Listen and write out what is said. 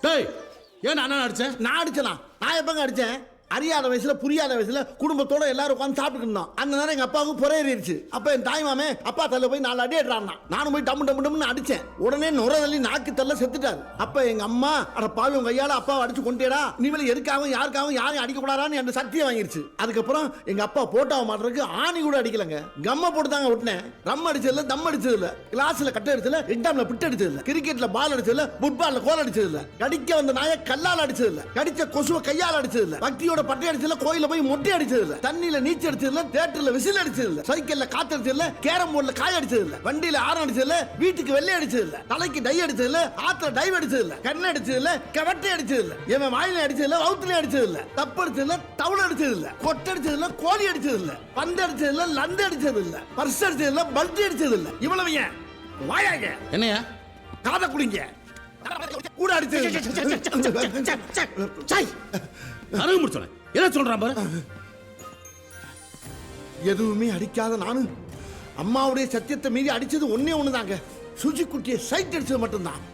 டேய் ஏன் நான் அடிச்சேன்? நான் அடிச்சேனா? நான் எப்பங்க அடிச்சேன்? அறியாத வயசுல புரியாத வயசுல குடும்பத்தோட எல்லாரும் உட்காந்து சாப்பிட்டு இருந்தோம். அந்த நேரம் எங்க அப்பாவுக்கு புறையேறிடுச்சு. அப்ப என் தாய் மாமே அப்பா தள்ள போய் 4 அடி எடுறான்னா. நானும் போய் டம்மு டம்மு டம்னு அடிச்சேன். உடனே நுர தள்ளி நாக்கு தள்ள செத்துட்டாரு. அப்ப எங்க அம்மா அட பாவி உங்க கையால அப்பாவை அடிச்சு கொண்டேடா, நீ வேலை எதுக்காகவும் யாருக்காகவும் யாரையும் அடிக்க கூடாதான்னு என் சத்தியம் வாங்கிருச்சு. அதுக்கப்புறம் எங்க அப்பா போட்டாவை மாட்டுறதுக்கு ஆணி கூட அடிக்கலங்க. கம்ம போட்டு தாங்க விட்டுனேன். ரம் அடிச்சதுல தம் அடிச்சது இல்ல, கிளாஸ்ல கட்ட அடிச்சதுல, எக்ஸாம்ல பிட்டு அடிச்சது இல்ல, கிரிக்கெட்ல பால் அடிச்சது இல்ல, ஃபுட்பால்ல கோல் அடிச்சது இல்ல, கடிக்க வந்த நாயை கல்லால் அடிச்சது இல்ல, கடிச்ச கொசுவை கையால் அடிச்சது இல்ல, பக்தியோட பட்டை அடிச்சதுல, கோயில போய் மொட்டை அடிச்சது இல்ல, தண்ணியில நீச்சல் அடிச்சது இல்ல, தியேட்டர்ல விசில் அடிச்சது இல்ல, சைக்கிள்ல காத்து அடிச்சது இல்ல, கேரம் போர்டுல காய் அடிச்சது இல்ல, வண்டியில ஆரம் அடிச்சது இல்ல, வீட்டுக்கு வெள்ளை அடிச்சது இல்ல, தலைக்கு டை அடிச்சது இல்ல, ஆத்துல டைவ் அடிச்சது இல்ல, கண்ணை அடிச்சது இல்ல, கவட்டை அடிச்சது இல்ல, இவன் வாயில அடிச்சது இல்ல, வவுத்துல அடிச்சது இல்ல, தப்பு அடிச்சது இல்ல, தவுள் அடிச்சது இல்ல, கொட்டை அடிச்சது இல்ல, கோழி அடிச்சது இல்ல, பந்து அடிச்சது இல்ல, லந்து அடிச்சது இல்ல, பர்ஸ் அடிச்சது இல்ல, பல்ட்டி அடிச்சது இல்ல. இவ்வளவு ஏன் வாயாங்க என்னையா காதை குடிங்க கூட அடிச்சது அருகு முடிச்சோனே என்ன சொல்றான் பாரு. எதுவுமே அடிக்காத நானும் அம்மாவுடைய சத்தியத்தை மீறி அடிச்சது ஒன்னே ஒண்ணுதாங்க. சுஜி குட்டியை சைட் அடிச்சது மட்டும்தான்.